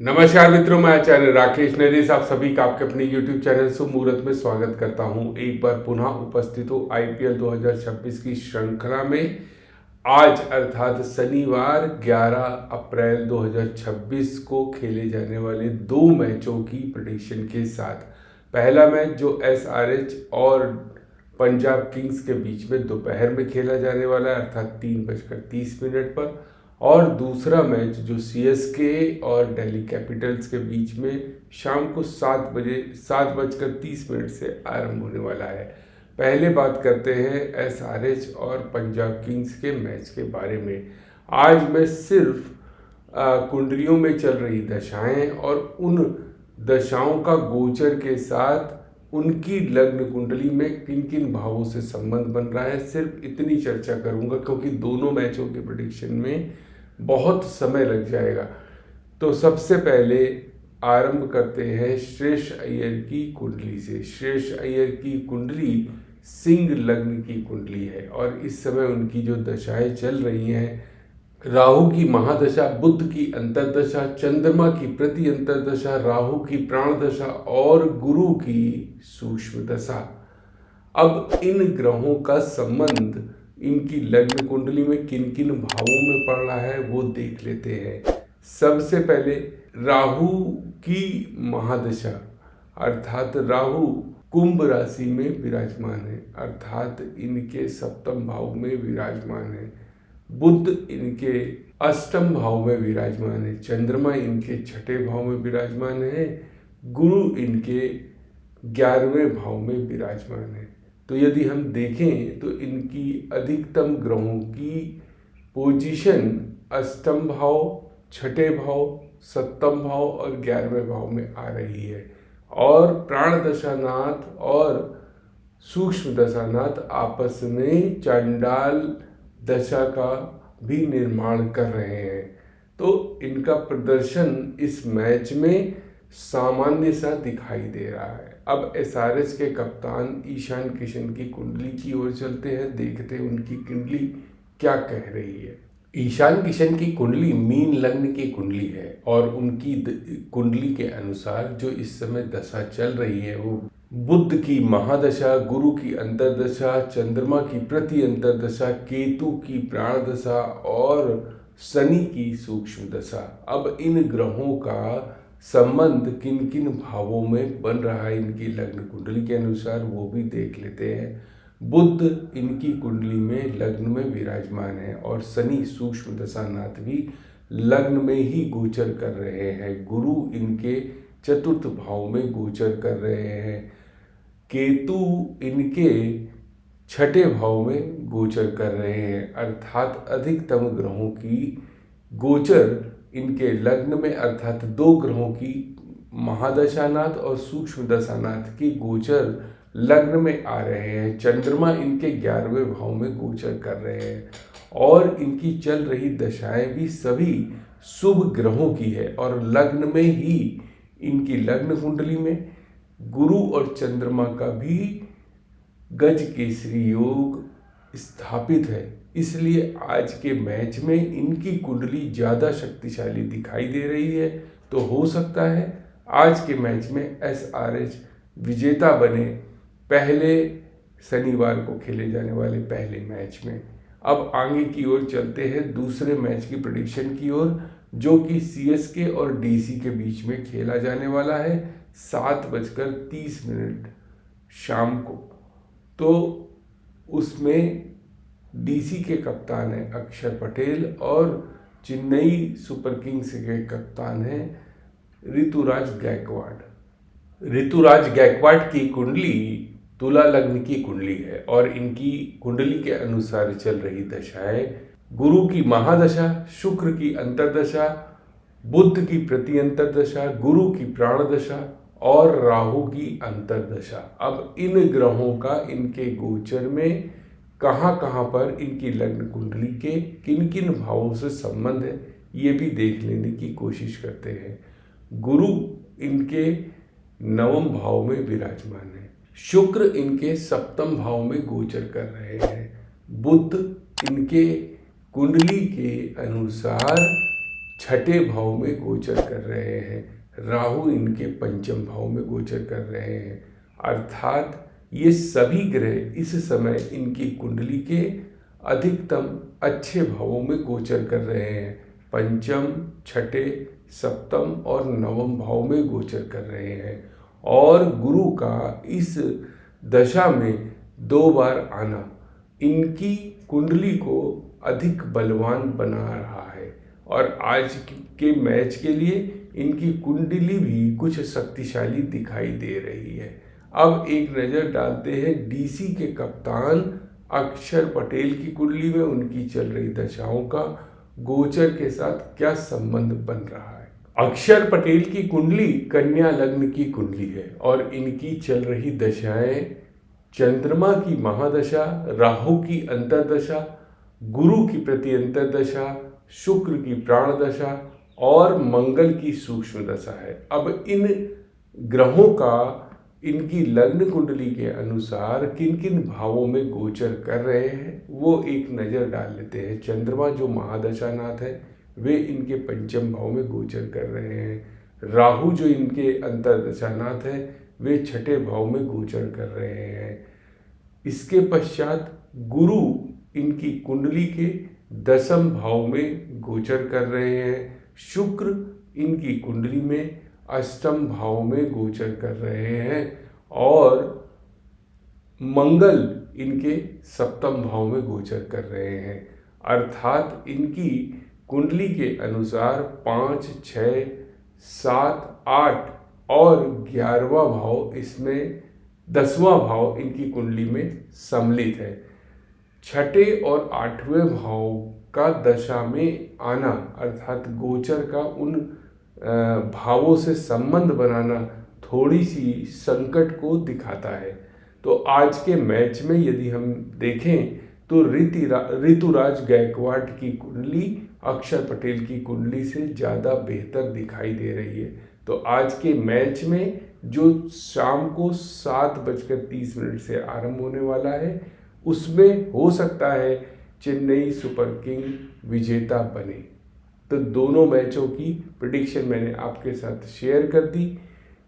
नमस्कार मित्रों, मैं आचार्य राकेश नरेश आप सभी का आपके अपने YouTube चैनल सुमुहूर्त में स्वागत करता हूं। एक बार पुनः उपस्थित हो IPL 2026 की श्रृंखला में। आज अर्थात शनिवार 11 अप्रैल 2026 को खेले जाने वाले दो मैचों की प्रेडिक्शन के साथ। पहला मैच जो SRH और पंजाब किंग्स के बीच में दोपहर में खेला जाने वाला है अर्थात 3:30 पर, और दूसरा मैच जो CSK और दिल्ली कैपिटल्स के बीच में शाम को 7:30 से आरंभ होने वाला है। पहले बात करते हैं SRH और पंजाब किंग्स के मैच के बारे में। आज मैं सिर्फ कुंडलियों में चल रही दशाएं और उन दशाओं का गोचर के साथ उनकी लग्न कुंडली में किन किन भावों से संबंध बन रहा है, सिर्फ इतनी चर्चा करूंगा क्योंकि दोनों मैचों के प्रेडिक्शन में बहुत समय लग जाएगा। तो सबसे पहले आरंभ करते हैं श्रेयस अय्यर की कुंडली से। श्रेयस अय्यर की कुंडली सिंह लग्न की कुंडली है और इस समय उनकी जो दशाएं चल रही हैं, राहु की महादशा, बुध की अंतर्दशा, चंद्रमा की प्रति अंतर्दशा, राहु की प्राण दशा और गुरु की सूक्ष्म दशा। अब इन ग्रहों का संबंध इनकी लग्न कुंडली में किन किन भावों में पड़ रहा है वो देख लेते हैं। सबसे पहले राहु की महादशा अर्थात राहु कुंभ राशि में विराजमान है अर्थात इनके सप्तम भाव में विराजमान है। बुध इनके अष्टम भाव में विराजमान है, चंद्रमा इनके छठे भाव में विराजमान है, गुरु इनके 11वें भाव में विराजमान है। तो यदि हम देखें तो इनकी अधिकतम ग्रहों की पोजीशन अष्टम भाव, छठे भाव, सप्तम भाव और 11वें भाव में आ रही है और प्राण दशानाथ और सूक्ष्म दशानाथ आपस में चांडाल दशा का भी निर्माण कर रहे हैं। तो इनका प्रदर्शन इस मैच में सामान्य सा दिखाई दे रहा है। अब SRH के कप्तान ईशान किशन की कुंडली की ओर चलते हैं, देखते हैं उनकी कुंडली क्या कह रही है। ईशान किशन की कुंडली मीन लग्न की कुंडली है और उनकी कुंडली के अनुसार जो इस समय दशा चल रही है वो बुध की महादशा, गुरु की अंतर्दशा, चंद्रमा की प्रति अंतर्दशा, केतु की प्राण दशा और शनि की सूक्ष्म दशा। अब इन ग्रहों का संबंध किन किन भावों में बन रहा है इनकी लग्न कुंडली के अनुसार वो भी देख लेते हैं। बुध इनकी कुंडली में लग्न में विराजमान है और शनि सूक्ष्म दशानाथ भी लग्न में ही गोचर कर रहे हैं। गुरु इनके चतुर्थ भाव में गोचर कर रहे हैं, केतु इनके छठे भाव में गोचर कर रहे हैं अर्थात अधिकतम ग्रहों की गोचर इनके लग्न में अर्थात दो ग्रहों की महादशानाथ और सूक्ष्म दशानाथ की गोचर लग्न में आ रहे हैं। चंद्रमा इनके 11वें भाव में गोचर कर रहे हैं और इनकी चल रही दशाएं भी सभी शुभ ग्रहों की है और लग्न में ही इनकी लग्न कुंडली में गुरु और चंद्रमा का भी गज केसरी योग स्थापित है। इसलिए आज के मैच में इनकी कुंडली ज़्यादा शक्तिशाली दिखाई दे रही है। तो हो सकता है आज के मैच में SRH विजेता बने पहले शनिवार को खेले जाने वाले पहले मैच में। अब आगे की ओर चलते हैं दूसरे मैच की प्रेडिक्शन की ओर जो कि CSK और DC के बीच में खेला जाने वाला है 7:30 शाम को। तो उसमें DC के कप्तान हैं अक्षर पटेल और चेन्नई सुपर किंग्स के कप्तान हैं ऋतुराज गायकवाड़। ऋतुराज गायकवाड़ की कुंडली तुला लग्न की कुंडली है और इनकी कुंडली के अनुसार चल रही दशाएं गुरु की महादशा, शुक्र की अंतर्दशा, बुध की प्रति अंतर्दशा, गुरु की प्राण दशा और राहु की अंतर्दशा। अब इन ग्रहों का इनके गोचर में कहाँ कहाँ पर इनकी लग्न कुंडली के किन किन भावों से संबंध है ये भी देख लेने की कोशिश करते हैं। गुरु इनके 9वें भाव में विराजमान है, शुक्र इनके 7वें भाव में गोचर कर रहे हैं, बुध इनके कुंडली के अनुसार छठे भाव में गोचर कर रहे हैं, राहु इनके पंचम भाव में गोचर कर रहे हैं। अर्थात ये सभी ग्रह इस समय इनकी कुंडली के अधिकतम अच्छे भावों में गोचर कर रहे हैं। पंचम, छठे, सप्तम और नवम भाव में गोचर कर रहे हैं। और गुरु का इस दशा में 2 बार आना इनकी कुंडली को अधिक बलवान बना रहा है। और आज के मैच के लिए इनकी कुंडली भी कुछ शक्तिशाली दिखाई दे रही है। अब एक नज़र डालते हैं डीसी के कप्तान अक्षर पटेल की कुंडली में उनकी चल रही दशाओं का गोचर के साथ क्या संबंध बन रहा है। अक्षर पटेल की कुंडली कन्या लग्न की कुंडली है और इनकी चल रही दशाएं चंद्रमा की महादशा, राहु की अंतर्दशा, गुरु की प्रति अंतर्दशा, शुक्र की प्राण दशा और मंगल की सूक्ष्म दशा है। अब इन ग्रहों का इनकी लग्न कुंडली के अनुसार किन किन भावों में गोचर कर रहे हैं वो एक नज़र डाल लेते हैं। चंद्रमा जो महादशानाथ है वे इनके पंचम भाव में गोचर कर रहे हैं। राहु जो इनके अंतर्दशानाथ है वे छठे भाव में गोचर कर रहे हैं। इसके पश्चात गुरु इनकी कुंडली के दसम भाव में गोचर कर रहे हैं। शुक्र इनकी कुंडली में अष्टम भाव में गोचर कर रहे हैं और मंगल इनके सप्तम भाव में गोचर कर रहे हैं। अर्थात इनकी कुंडली के अनुसार 5, 6, 7, 8 और 11वां भाव, इसमें 10वां भाव इनकी कुंडली में सम्मिलित है। छठे और 8वें भाव का दशा में आना अर्थात गोचर का उन भावों से संबंध बनाना थोड़ी सी संकट को दिखाता है। तो आज के मैच में यदि हम देखें तो ऋतुराज गायकवाड़ की कुंडली अक्षर पटेल की कुंडली से ज़्यादा बेहतर दिखाई दे रही है। तो आज के मैच में जो शाम को 7:30 से आरंभ होने वाला है उसमें हो सकता है चेन्नई सुपर किंग विजेता बने। तो दोनों मैचों की प्रेडिक्शन मैंने आपके साथ शेयर कर दी,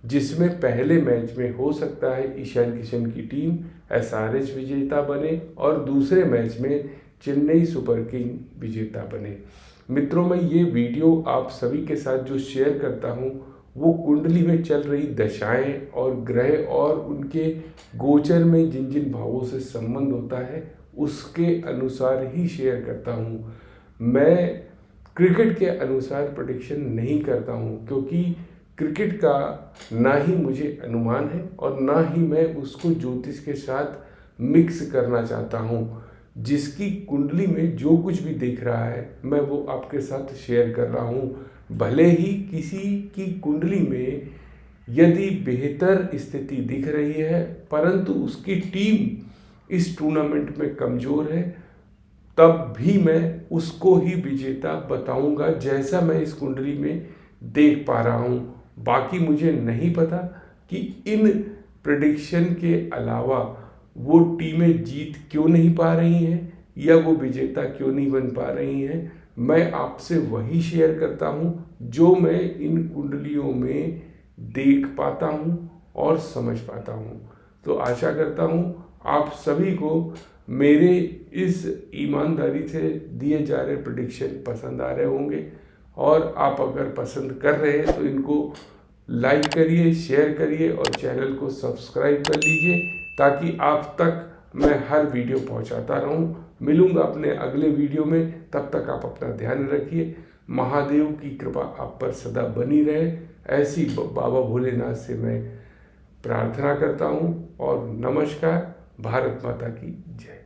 जिसमें पहले मैच में हो सकता है ईशान किशन की टीम SRH विजेता बने और दूसरे मैच में चेन्नई सुपर किंग विजेता बने। मित्रों, मैं ये वीडियो आप सभी के साथ जो शेयर करता हूँ वो कुंडली में चल रही दशाएं और ग्रह और उनके गोचर में जिन जिन भावों से संबंध होता है उसके अनुसार ही शेयर करता हूँ। मैं क्रिकेट के अनुसार प्रेडिक्शन नहीं करता हूँ क्योंकि क्रिकेट का ना ही मुझे अनुमान है और ना ही मैं उसको ज्योतिष के साथ मिक्स करना चाहता हूँ। जिसकी कुंडली में जो कुछ भी दिख रहा है मैं वो आपके साथ शेयर कर रहा हूँ। भले ही किसी की कुंडली में यदि बेहतर स्थिति दिख रही है परंतु उसकी टीम इस टूर्नामेंट में कमज़ोर है, तब भी मैं उसको ही विजेता बताऊंगा जैसा मैं इस कुंडली में देख पा रहा हूँ। बाकी मुझे नहीं पता कि इन प्रेडिक्शन के अलावा वो टीमें जीत क्यों नहीं पा रही हैं या वो विजेता क्यों नहीं बन पा रही हैं। मैं आपसे वही शेयर करता हूँ जो मैं इन कुंडलियों में देख पाता हूँ और समझ पाता हूँ। तो आशा करता हूँ आप सभी को मेरे इस ईमानदारी से दिए जा रहे प्रेडिक्शन पसंद आ रहे होंगे और आप अगर पसंद कर रहे हैं तो इनको लाइक करिए, शेयर करिए और चैनल को सब्सक्राइब कर लीजिए ताकि आप तक मैं हर वीडियो पहुंचाता रहूं। मिलूंगा अपने अगले वीडियो में, तब तक आप अपना ध्यान रखिए। महादेव की कृपा आप पर सदा बनी रहे, ऐसी बाबा भोलेनाथ से मैं प्रार्थना करता हूं और नमस्कार। भारत माता की जय।